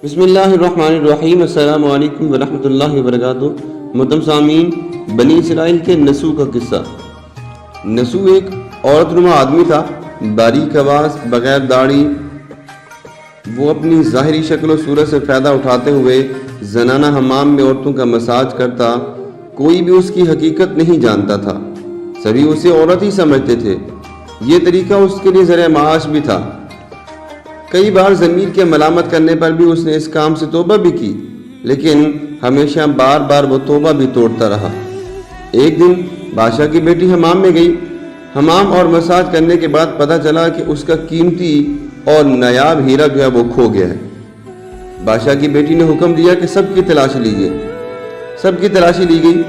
بسم اللہ الرحمن الرحیم۔ السلام علیکم ورحمۃ اللہ وبرکاتہ۔ محترم سامعین، بنی اسرائیل کے نسو کا قصہ۔ نسو ایک عورت نما آدمی تھا، باریک آواز، بغیر داڑھی۔ وہ اپنی ظاہری شکل و صورت سے فائدہ اٹھاتے ہوئے زنانہ حمام میں عورتوں کا مساج کرتا۔ کوئی بھی اس کی حقیقت نہیں جانتا تھا، سبھی اسے عورت ہی سمجھتے تھے۔ یہ طریقہ اس کے لیے ذریعہ معاش بھی تھا۔ کئی بار ضمیر کے ملامت کرنے پر بھی اس نے اس کام سے توبہ بھی کی، لیکن ہمیشہ بار بار وہ توبہ بھی توڑتا رہا۔ ایک دن بادشاہ کی بیٹی حمام میں گئی۔ حمام اور مساج کرنے کے بعد پتہ چلا کہ اس کا قیمتی اور نایاب ہیرا جو ہے وہ کھو گیا ہے۔ بادشاہ کی بیٹی نے حکم دیا کہ سب کی تلاشی لیجیے۔ سب کی تلاشی لی گئی،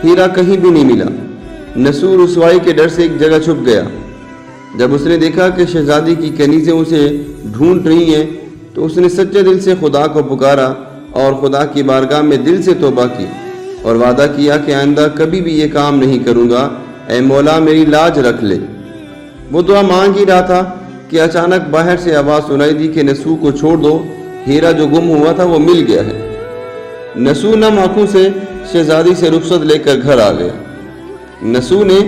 ہیرا کہیں بھی نہیں ملا۔ نسو رسوائی کے ڈر سے ایک جگہ چھپ گیا۔ جب اس نے دیکھا کہ شہزادی کی کنیزیں اسے ڈھونڈ رہی ہیں تو اس نے سچے دل سے خدا کو پکارا اور خدا کی بارگاہ میں دل سے توبہ کی اور وعدہ کیا کہ آئندہ کبھی بھی یہ کام نہیں کروں گا، اے مولا میری لاج رکھ لے۔ وہ دعا مانگ ہی رہا تھا کہ اچانک باہر سے آواز سنائی دی کہ نسو کو چھوڑ دو، ہیرا جو گم ہوا تھا وہ مل گیا ہے۔ نسو نم آنکھوں سے شہزادی سے رخصت لے کر گھر آ گیا۔ نسو نے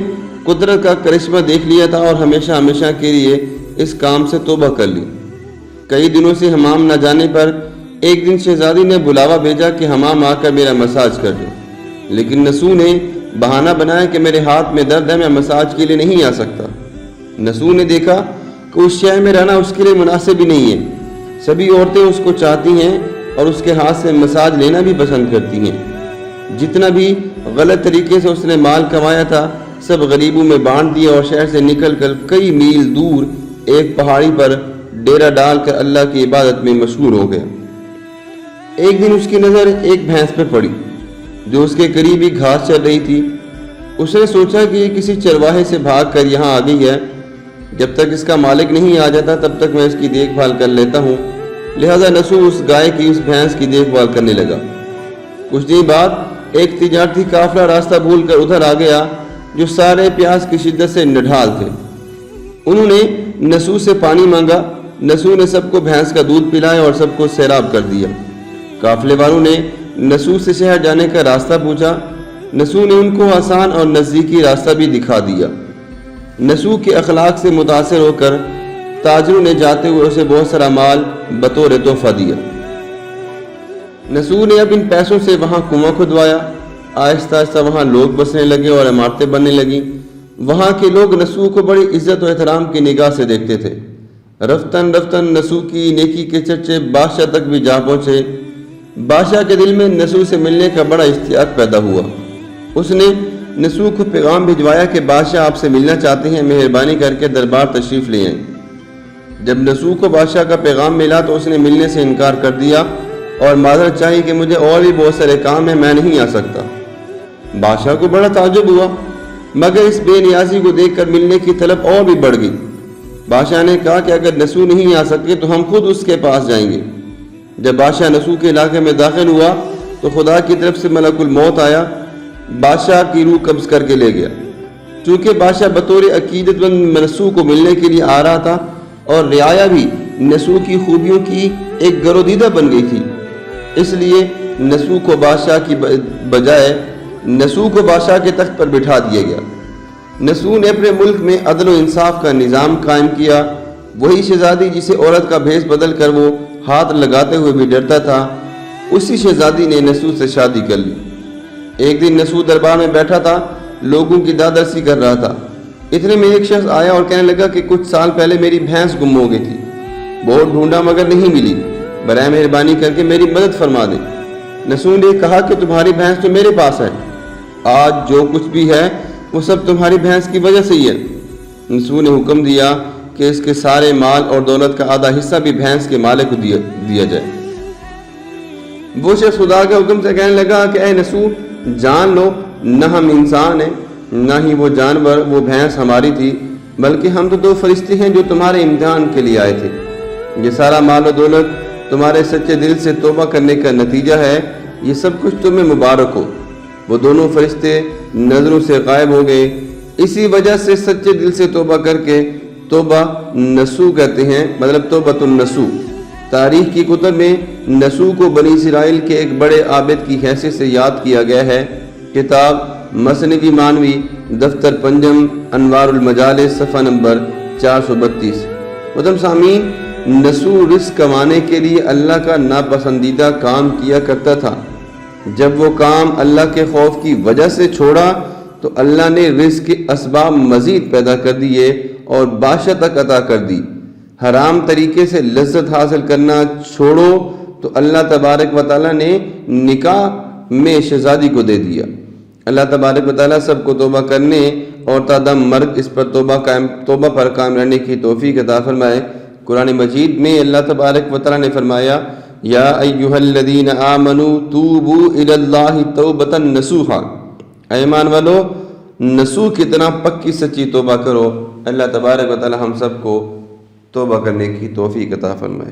قدرت کا کرشمہ دیکھ لیا تھا اور ہمیشہ ہمیشہ کے لیے اس کام سے توبہ کر لی۔ کئی دنوں سے حمام نہ جانے پر ایک دن شہزادی نے بلاوا بھیجا کہ حمام آ کر میرا مساج کر دو، لیکن نسو نے بہانہ بنایا کہ میرے ہاتھ میں درد ہے، میں مساج کے لیے نہیں آ سکتا۔ نسو نے دیکھا کہ اس شہر میں رہنا اس کے لیے مناسب ہی نہیں ہے۔ سبھی عورتیں اس کو چاہتی ہیں اور اس کے ہاتھ سے مساج لینا بھی پسند کرتی ہیں۔ جتنا بھی غلط طریقے سے اس نے مال کمایا تھا سب غریبوں میں بانٹ دیا اور شہر سے نکل کر کئی میل دور ایک پہاڑی پر ڈیرا ڈال کر اللہ کی عبادت میں مشغول ہو گیا۔ ایک دن اس کی نظر ایک بھینس پہ پڑی جو اس کے قریب ہی گھاس چر رہی تھی۔ اس نے سوچا کہ یہ کسی چرواہے سے بھاگ کر یہاں آ گئی ہے، جب تک اس کا مالک نہیں آ جاتا تب تک میں اس کی دیکھ بھال کر لیتا ہوں۔ لہذا نسو اس گائے کی اس بھینس کی دیکھ بھال کرنے لگا۔ کچھ دن بعد ایک تجارتی قافلہ راستہ بھول کر ادھر آ گیا جو سارے پیاس کی شدت سے نڈھال تھے۔ انہوں نے نسو سے پانی مانگا۔ نسو نے سب کو بھینس کا دودھ پلایا اور سب کو سیراب کر دیا۔ قافلے والوں نے نسو سے شہر جانے کا راستہ پوچھا۔ نسو نے ان کو آسان اور نزدیکی راستہ بھی دکھا دیا۔ نسو کے اخلاق سے متاثر ہو کر تاجروں نے جاتے ہوئے اسے بہت سارا مال بطور تحفہ دیا۔ نسو نے اب ان پیسوں سے وہاں کنواں کھدوایا۔ آہستہ آہستہ وہاں لوگ بسنے لگے اور عمارتیں بننے لگیں۔ وہاں کے لوگ نسو کو بڑی عزت و احترام کی نگاہ سے دیکھتے تھے۔ رفتن رفتن نسو کی نیکی کے چرچے بادشاہ تک بھی جا پہنچے۔ بادشاہ کے دل میں نسو سے ملنے کا بڑا اشتیاق پیدا ہوا۔ اس نے نسو کو پیغام بھجوایا کہ بادشاہ آپ سے ملنا چاہتے ہیں، مہربانی کر کے دربار تشریف لے آئیں۔ جب نسو کو بادشاہ کا پیغام ملا تو اس نے ملنے سے انکار کر دیا اور معذرت چاہی کہ مجھے اور بھی بہت سارے کام ہیں، میں نہیں آ سکتا۔ بادشاہ کو بڑا تعجب ہوا، مگر اس بے نیازی کو دیکھ کر ملنے کی طلب اور بھی بڑھ گئی۔ بادشاہ نے کہا کہ اگر نسو نہیں آ سکے تو ہم خود اس کے پاس جائیں گے۔ جب بادشاہ نسو کے علاقے میں داخل ہوا تو خدا کی طرف سے ملک الموت آیا، بادشاہ کی روح قبض کر کے لے گیا۔ چونکہ بادشاہ بطور عقیدت مند نسو کو ملنے کے لیے آ رہا تھا اور رعایا بھی نسو کی خوبیوں کی ایک گرویدہ بن گئی تھی، اس لیے نسو کو بادشاہ کے تخت پر بٹھا دیا گیا۔ نسو نے اپنے ملک میں عدل و انصاف کا نظام قائم کیا۔ وہی شہزادی جسے عورت کا بھیس بدل کر وہ ہاتھ لگاتے ہوئے بھی ڈرتا تھا، اسی شہزادی نے نسو سے شادی کر لی۔ ایک دن نسو دربار میں بیٹھا تھا، لوگوں کی دادرسی کر رہا تھا۔ اتنے میں ایک شخص آیا اور کہنے لگا کہ کچھ سال پہلے میری بھینس گم ہو گئی تھی، بہت ڈھونڈا مگر نہیں ملی، برائے مہربانی کر کے میری مدد فرما دے۔ نسو نے کہا کہ تمہاری بھینس تو میرے پاس ہے، آج جو کچھ بھی ہے وہ سب تمہاری بھینس کی وجہ سے ہی ہے۔ نسو نے حکم دیا کہ اس کے سارے مال اور دولت کا آدھا حصہ بھی بھینس کے مالک کو دیا جائے۔ وہ شخص خدا کے حکم سے کہنے لگا کہ اے نسو، جان لو نہ ہم انسان ہیں نہ ہی وہ جانور، وہ بھینس ہماری تھی، بلکہ ہم تو دو فرشتے ہیں جو تمہارے امتحان کے لیے آئے تھے۔ یہ سارا مال و دولت تمہارے سچے دل سے توبہ کرنے کا نتیجہ ہے، یہ سب کچھ تمہیں مبارک ہو۔ وہ دونوں فرشتے نظروں سے غائب ہو گئے۔ اسی وجہ سے سچے دل سے توبہ کر کے توبہ نسو کہتے ہیں، مطلب توبۃ النسو۔ تاریخ کی کتب میں نسو کو بنی اسرائیل کے ایک بڑے عابد کی حیثیت سے یاد کیا گیا ہے۔ کتاب مصنف مانوی دفتر پنجم انوار المجالس صفحہ نمبر 432۔ محترم سامعین، نسو رزق کمانے کے لیے اللہ کا ناپسندیدہ کام کیا کرتا تھا۔ جب وہ کام اللہ کے خوف کی وجہ سے چھوڑا تو اللہ نے رزق کے اسباب مزید پیدا کر دیے اور بادشاہ تک عطا کر دی۔ حرام طریقے سے لذت حاصل کرنا چھوڑو تو اللہ تبارک و تعالیٰ نے نکاح میں شہزادی کو دے دیا۔ اللہ تبارک و تعالیٰ سب کو توبہ کرنے اور تا دم مرگ اس پر توبہ پر قائم رہنے کی توفیق عطا فرمائے۔ قرآن مجید میں اللہ تبارک و تعالیٰ نے فرمایا، یا ایہا الذین آمنوا توبوا الی اللہ توبۃ نصوحا، اے ایمان والو نسو کی طرح پکی سچی توبہ کرو۔ اللہ تبارک و تعالیٰ ہم سب کو توبہ کرنے کی توفیق عطا فرمائے۔